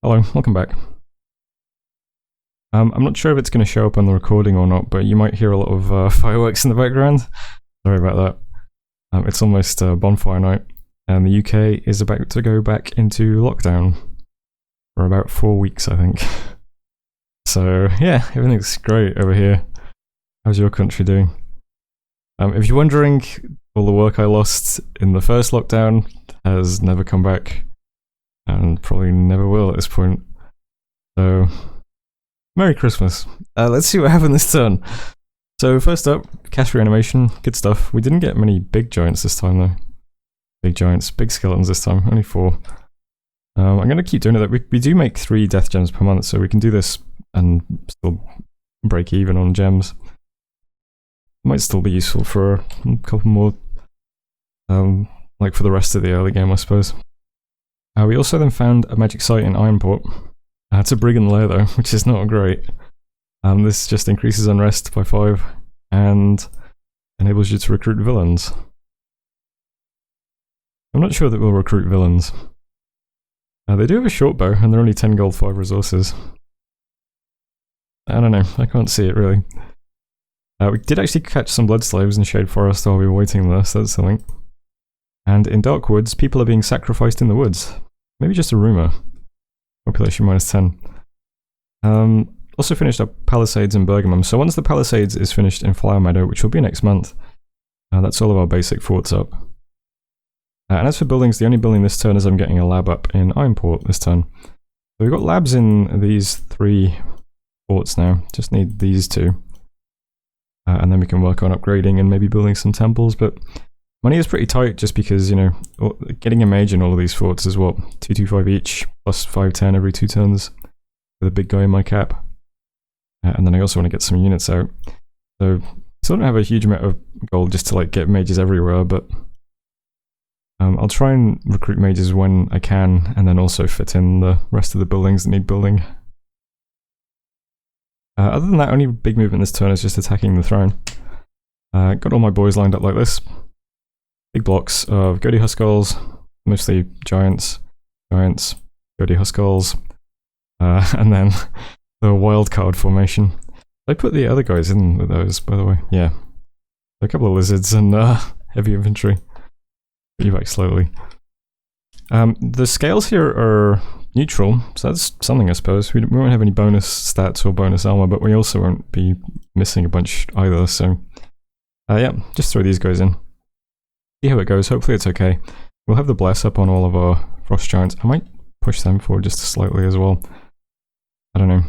Hello, welcome back. I'm not sure if it's going to show up on the recording or not, but you might hear a lot of fireworks in the background. Sorry about that. It's almost bonfire night, and the UK is about to go back into lockdown for about 4 weeks, I think. So yeah, everything's great over here. How's your country doing? If you're wondering, all the work I lost in the first lockdown has never come back, and probably never will at this point. So, Merry Christmas. Let's see what happened this turn. So first up, cash reanimation, good stuff. We didn't get many big giants this time though. Big skeletons this time, only 4. I'm going to keep doing it. We do make 3 death gems per month, so we can do this and still break even on gems. Might still be useful for a couple more, like for the rest of the early game, I suppose. We also then found a magic site in Ironport. It's a brigand lair though, which is not great. This just increases unrest by 5 and enables you to recruit villains. I'm not sure that we'll recruit villains. They do have a short bow and they're only 10 gold, 5 resources. I don't know, I can't see it really. We did actually catch some blood slaves in Shade Forest while we were waiting there, so that's something. And in Dark Woods, people are being sacrificed in the woods. Maybe just a rumour. Population -10. Also finished up Palisades in Bergamum. So once the Palisades is finished in Flower Meadow, which will be next month, that's all of our basic forts up. And as for buildings, the only building this turn is I'm getting a lab up in Ironport this turn. So we've got labs in these 3 forts now. Just need these 2. And then we can work on upgrading and maybe building some temples, but money is pretty tight just because, you know, getting a mage in all of these forts is what, 225 each, plus 510 every 2 turns, with a big guy in my cap. And then I also want to get some units out. So, still don't have a huge amount of gold just to like get mages everywhere, but I'll try and recruit mages when I can, and then also fit in the rest of the buildings that need building. Other than that, only big movement this turn is just attacking the throne. Got all my boys lined up like this. Big blocks of Goaty Huskarls, mostly giants, Goaty Huskarls, and then the wild card formation. I put the other guys in with those, by the way. Yeah, a couple of lizards and heavy infantry. Put you back slowly. The scales here are neutral, so that's something I suppose. We won't have any bonus stats or bonus armor, but we also won't be missing a bunch either, so yeah, just throw these guys in. See how it goes, hopefully it's okay. We'll have the bless up on all of our frost giants. I might push them forward just slightly as well. I don't know.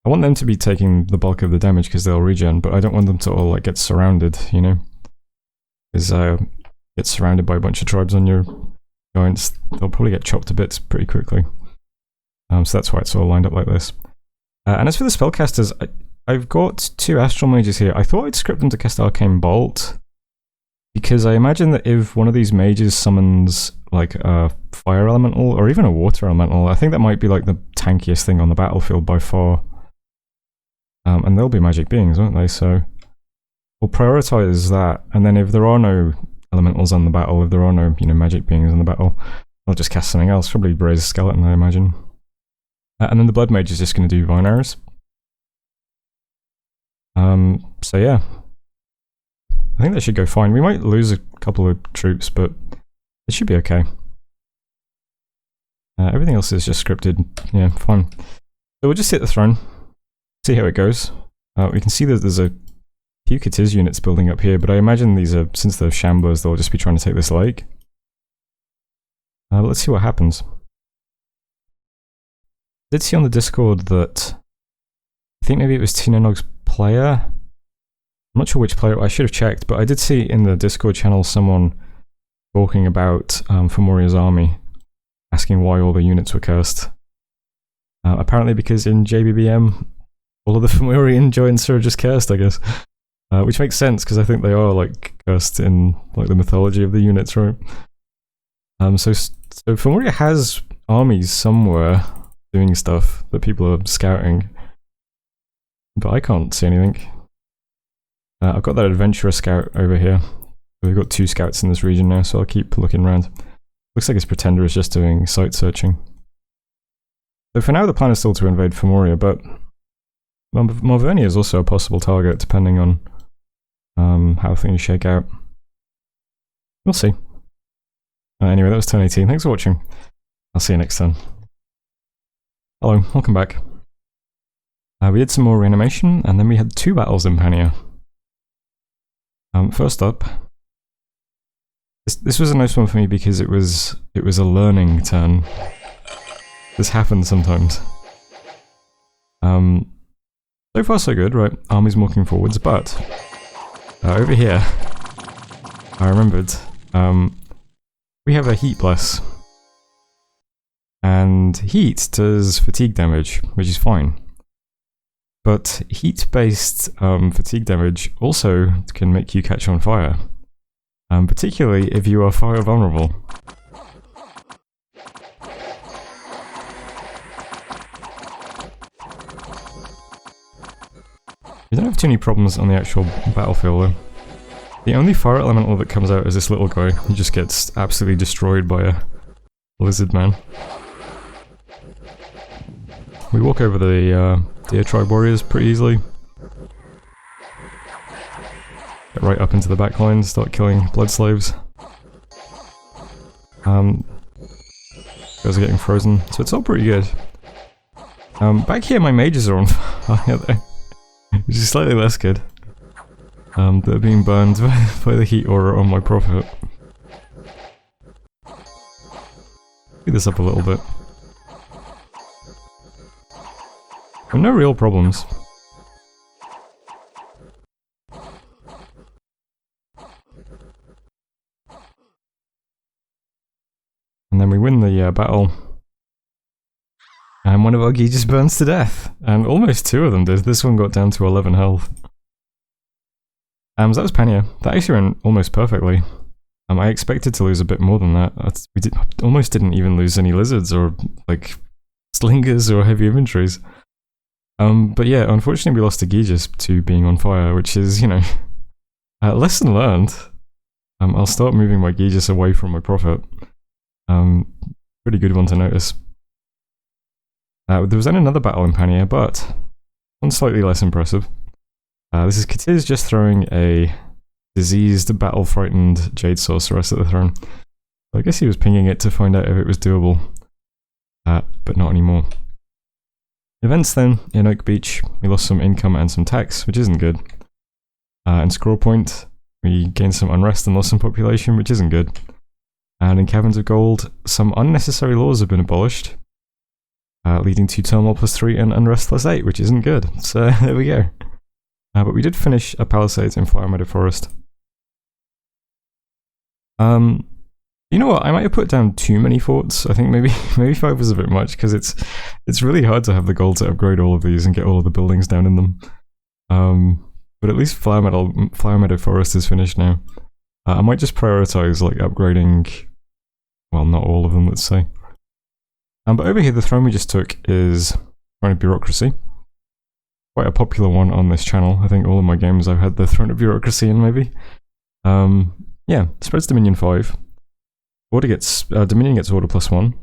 I want them to be taking the bulk of the damage because they'll regen, but I don't want them to all like get surrounded, you know? Because get surrounded by a bunch of tribes on your giants, they'll probably get chopped to bits pretty quickly. So that's why it's all lined up like this. And as for the spellcasters, I've got 2 astral mages here. I thought I'd script them to cast Arcane Bolt, because I imagine that if one of these mages summons like a fire elemental or even a water elemental, I think that might be like the tankiest thing on the battlefield by far. And they'll be magic beings, won't they? So we'll prioritize that, and then if there are no elementals on the battle, if there are no, you know, magic beings on the battle, I'll just cast something else, probably Brazen Skeleton, I imagine. And then the Blood Mage is just going to do Vine Arrows. So yeah. I think that should go fine. We might lose a couple of troops, but it should be okay. Everything else is just scripted. Yeah, fine. So we'll just hit the throne, see how it goes. We can see that there's a few Katiz units building up here, but I imagine these are, since they're shamblers, they'll just be trying to take this lake. But let's see what happens. I did see on the Discord that, I think maybe it was Tina Nog's player. I'm not sure which player, I should have checked, but I did see in the Discord channel someone talking about Fomoria's army, asking why all the units were cursed. Apparently because in JBBM, all of the Fomorian giants are just cursed, I guess. Which makes sense, because I think they are like cursed in like the mythology of the units, right? So Fomoria has armies somewhere doing stuff that people are scouting, but I can't see anything. I've got that adventurer scout over here. We've got 2 scouts in this region now, so I'll keep looking around. Looks like his pretender is just doing site searching. So for now, the plan is still to invade Femoria, but Morvernia is also a possible target, depending on how things shake out. We'll see. Anyway, that was turn 18. Thanks for watching. I'll see you next turn. Hello, welcome back. We did some more reanimation, and then we had 2 battles in Pania. First up, this was a nice one for me because it was a learning turn. This happens sometimes. So far so good, right? Army's walking forwards, but over here, I remembered, we have a heat bless. And heat does fatigue damage, which is fine. But heat-based fatigue damage also can make you catch on fire. Particularly if you are fire vulnerable. You don't have too many problems on the actual battlefield though. The only fire elemental that comes out is this little guy who just gets absolutely destroyed by a lizard man. We walk over the Deer Tribe warriors pretty easily. Get right up into the back line, start killing blood slaves. Guys are getting frozen, so it's all pretty good. Back here my mages are on fire though, which is slightly less good. They're being burned by the heat aura on my prophet. Speed this up a little bit. No real problems. And then we win the battle. And one of our just burns to death. And almost 2 of them did. This one got down to 11 health. So that was Pania. That actually went almost perfectly. I expected to lose a bit more than that. Almost didn't even lose any lizards or, like, slingers or heavy inventories. But yeah, unfortunately we lost to Aegis to being on fire, which is, you know, lesson learned. I'll start moving my Aegis away from my prophet. Pretty good one to notice. There was then another battle in Pania, but one slightly less impressive. This is Katiz just throwing a diseased, battle-frightened Jade Sorceress at the throne. So I guess he was pinging it to find out if it was doable, but not anymore. Events then, in Oak Beach, we lost some income and some tax, which isn't good. In Scroll Point, we gained some unrest and lost some population, which isn't good. And in Caverns of Gold, some unnecessary laws have been abolished, leading to Turmoil +3 and Unrest +8, which isn't good. So there we go. But we did finish a Palisades in Flower Meadow Forest. You know what? I might have put down too many forts. I think maybe 5 was a bit much because it's really hard to have the gold to upgrade all of these and get all of the buildings down in them. But at least Flower Meadow Forest is finished now. I might just prioritize like upgrading. Well, not all of them, let's say. But over here, the throne we just took is Throne of Bureaucracy. Quite a popular one on this channel. I think all of my games I've had the Throne of Bureaucracy in, maybe. Yeah, spreads Dominion 5. Order gets Dominion gets Order +1.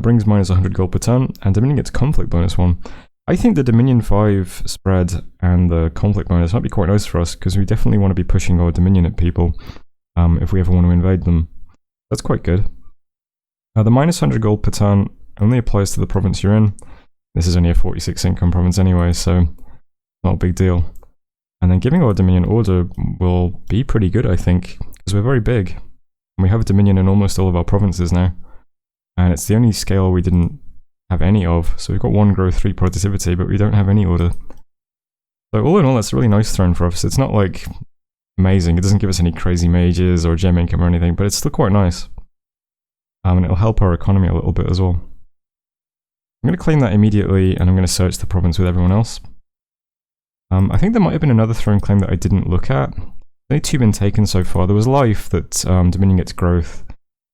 Brings minus 100 gold per turn, and Dominion gets Conflict -1. I think the Dominion 5 spread and the Conflict bonus might be quite nice for us, because we definitely want to be pushing our Dominion at people if we ever want to invade them. That's quite good. The minus 100 gold per turn only applies to the province you're in. This is only a 46 income province anyway, so not a big deal. And then giving our Dominion Order will be pretty good, I think, because we're very big. And we have a Dominion in almost all of our provinces now. And it's the only scale we didn't have any of. So we've got 1 growth, 3 productivity, but we don't have any order. So all in all, that's a really nice throne for us. It's not like amazing. It doesn't give us any crazy mages or gem income or anything, but it's still quite nice. And it'll help our economy a little bit as well. I'm going to claim that immediately, and I'm going to search the province with everyone else. I think there might have been another throne claim that I didn't look at. Only 2 been taken so far. There was Life, that Dominion gets growth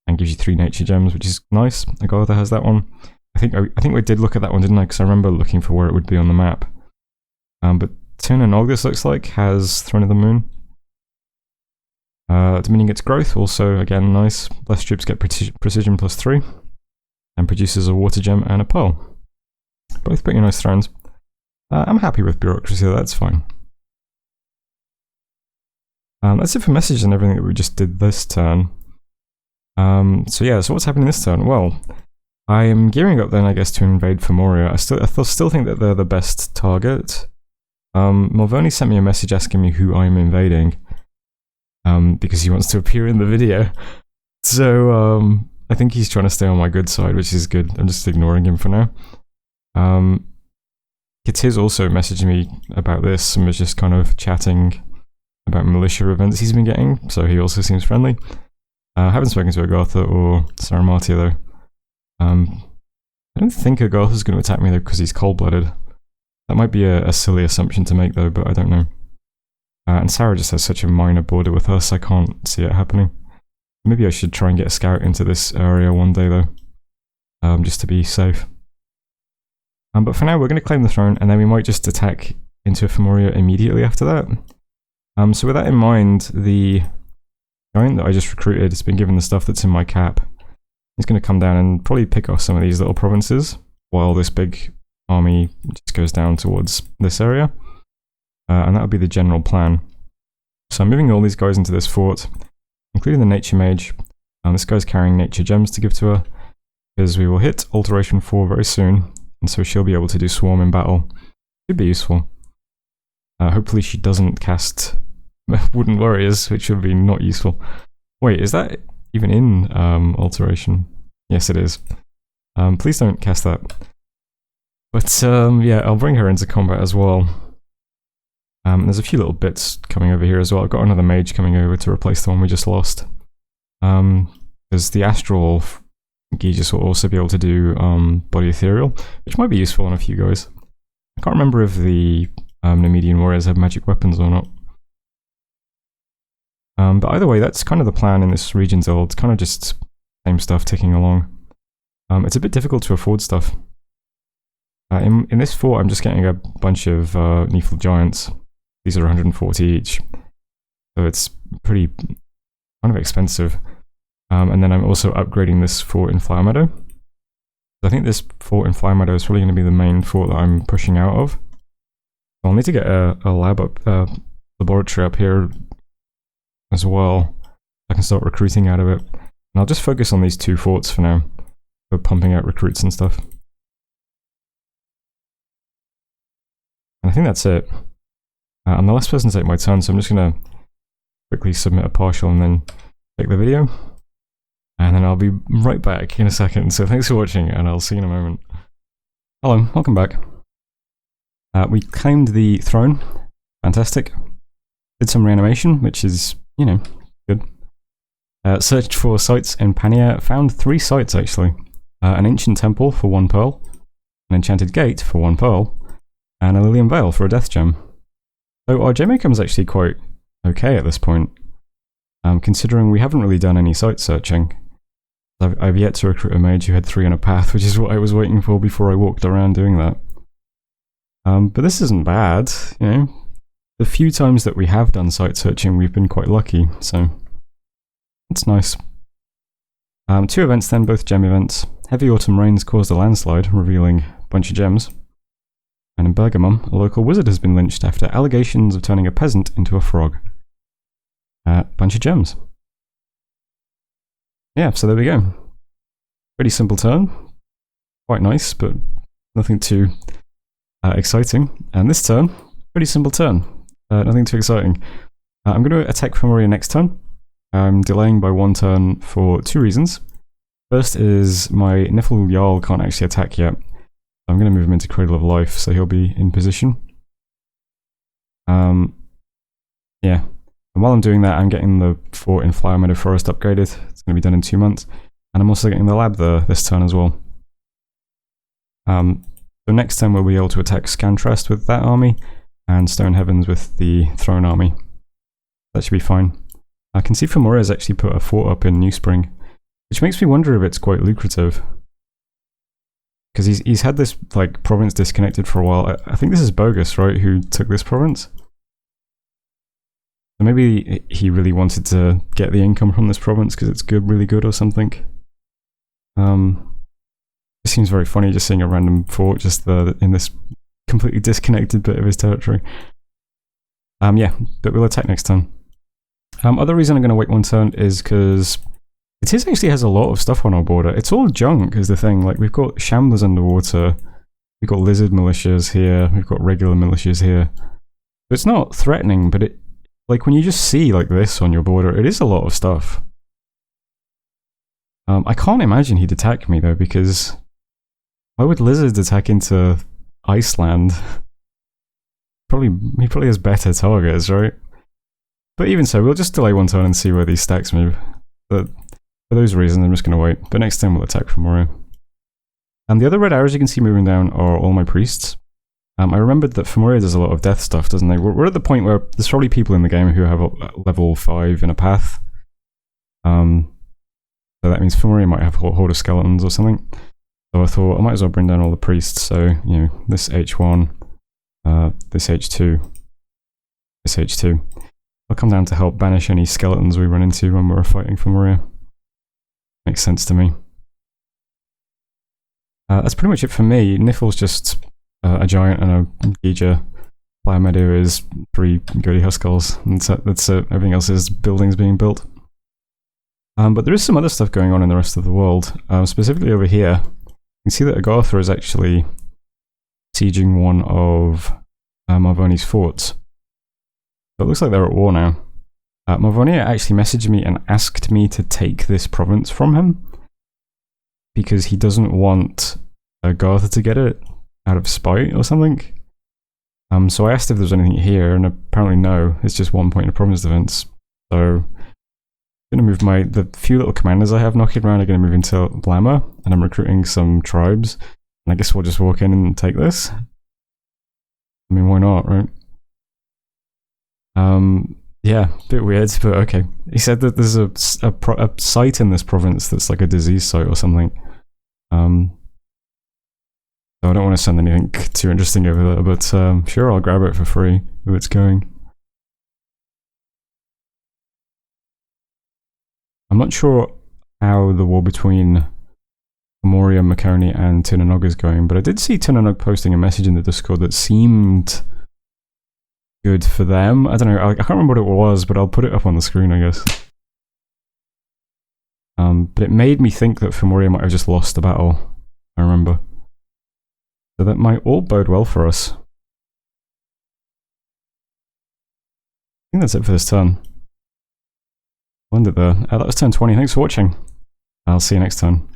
and gives you 3 nature gems, which is nice. Agartha has that one. I think we did look at that one, didn't I? Because I remember looking for where it would be on the map. But Tuna Nogdis looks like has Throne of the Moon. Dominion gets growth, also again nice. Less troops get precision +3, and produces a water gem and a pearl. Both pretty nice thrones. I'm happy with bureaucracy, that's fine. That's it for messages and everything that we just did this turn. So yeah, so what's happening this turn? Well, I am gearing up then, I guess, to invade Femoria. I still think that they're the best target. Malvoni sent me a message asking me who I'm invading, because he wants to appear in the video. So, I think he's trying to stay on my good side, which is good. I'm just ignoring him for now. Kitiz also messaged me about this and was just kind of chatting about militia events he's been getting, so he also seems friendly. I haven't spoken to Agartha or Saramatia though. I don't think Agartha's going to attack me though because he's cold-blooded. That might be a silly assumption to make though, but I don't know. And Sarah just has such a minor border with us, I can't see it happening. Maybe I should try and get a scout into this area one day though, just to be safe. But for now we're going to claim the throne, and then we might just attack into Femoria immediately after that. So with that in mind, the giant that I just recruited has been given the stuff that's in my cap. He's going to come down and probably pick off some of these little provinces, while this big army just goes down towards this area. And that would be the general plan. So I'm moving all these guys into this fort, including the Nature Mage. This guy's carrying Nature Gems to give to her, because we will hit Alteration 4 very soon, and so she'll be able to do Swarm in battle. Should be useful. Hopefully she doesn't cast Wooden Warriors, which would be not useful. Wait, is that even in Alteration? Yes, it is. Please don't cast that. But yeah, I'll bring her into combat as well. There's a few little bits coming over here as well. I've got another mage coming over to replace the one we just lost. Because the Astral Aegis will also be able to do Body Ethereal, which might be useful on a few guys. I can't remember if the Nemedian Warriors have magic weapons or not. But either way, that's kind of the plan in this region Zil. It's kind of just same stuff ticking along. It's a bit difficult to afford stuff. In this fort, I'm just getting a bunch of Nephil Giants. These are 140 each. So it's pretty kind of expensive. And then I'm also upgrading this fort in Flower Meadow. I think this fort in Flower Meadow is probably going to be the main fort that I'm pushing out of. I'll need to get a laboratory up here as well. I can start recruiting out of it. And I'll just focus on these two forts for now, for pumping out recruits and stuff. And I think that's it. I'm the last person to take my turn, so I'm just going to quickly submit a partial and then take the video. And then I'll be right back in a second. So thanks for watching, and I'll see you in a moment. Hello, welcome back. We claimed the throne. Fantastic. Did some reanimation, which is, you know, good. Searched for sites in Pania. Found 3 sites, actually. An ancient temple for 1 pearl, an enchanted gate for 1 pearl, and a Lilium Veil for a death gem. So our gem income is actually quite okay at this point, considering we haven't really done any site searching. I've yet to recruit a mage who had 3 on a path, which is what I was waiting for before I walked around doing that. But this isn't bad, you know. The few times that we have done site searching, we've been quite lucky, so it's nice. 2 events then, both gem events. Heavy autumn rains caused a landslide, revealing a bunch of gems. And in Bergamum, a local wizard has been lynched after allegations of turning a peasant into a frog. Bunch of gems. Yeah, so there we go. Pretty simple turn. Quite nice, but nothing too exciting. And this turn, pretty simple turn. Nothing too exciting. I'm going to attack Femoria next turn. I'm delaying by 1 turn for 2 reasons. First is my Nifl Jarl can't actually attack yet. I'm going to move him into Cradle of Life, so he'll be in position. Yeah. And while I'm doing that, I'm getting the fort in Flower Meadow Forest upgraded. It's going to be done in 2 months. And I'm also getting the lab there this turn as well. So next turn we'll be able to attack Scantrest with that army, and Stone Heavens with the Throne army. That should be fine. I can see Femoria has actually put a fort up in New Spring, which makes me wonder if it's quite lucrative. Because he's had this like province disconnected for a while. I think this is Bogus, right, who took this province? So maybe he really wanted to get the income from this province because it's good, really good or something. It seems very funny just seeing a random fort just in this completely disconnected bit of his territory. Yeah, but we'll attack next turn. Other reason I'm going to wait one turn is because it actually has a lot of stuff on our border. It's all junk is the thing. Like, we've got shamblers underwater, we've got lizard militias here, we've got regular militias here. It's not threatening, but it, like, when you just see like this on your border, it is a lot of stuff. I can't imagine he'd attack me though, because why would lizards attack into Iceland? He probably has better targets, right? But even so, we'll just delay one turn and see where these stacks move. But for those reasons, I'm just going to wait. But next time we'll attack Fomoriya. And the other red arrows you can see moving down are all my priests. I remembered that Fomoriya does a lot of death stuff, doesn't it? We're at the point where there's probably people in the game who have a level 5 in a path. So that means Fomoriya might have a horde of skeletons or something. So I thought I might as well bring down all the priests. So, you know, this H1, this H2, this H2. I'll come down to help banish any skeletons we run into when we're fighting Fomoriya. Makes sense to me. That's pretty much it for me. Nifel's just a giant and a Gija. Plyomedu is 3 Goaty Huskulls. That's it. Everything else is buildings being built. But there is some other stuff going on in the rest of the world. Specifically over here, you can see that Agartha is actually sieging one of Marvoni's forts. So it looks like they're at war now. Marvonia actually messaged me and asked me to take this province from him because he doesn't want Agartha to get it out of spite or something. So I asked if there's anything here, and apparently no. It's just 1 point of province defense. So I'm going to move the few little commanders I have knocking around are going to move into Lama, and I'm recruiting some tribes. And I guess we'll just walk in and take this. I mean, why not, right? Yeah, a bit weird, but okay. He said that there's a site in this province that's like a disease site or something. So I don't want to send anything too interesting over there, but sure, I'll grab it for free if it's going. I'm not sure how the war between Fomoriya, Makoni, and Tinanog is going, but I did see Tinanog posting a message in the Discord that seemed good for them. I don't know, I can't remember what it was, but I'll put it up on the screen, I guess. But it made me think that Fomoriya might have just lost the battle, I remember. So that might all bode well for us. I think that's it for this turn. I'll end it there. That was turn 20. Thanks for watching. I'll see you next turn.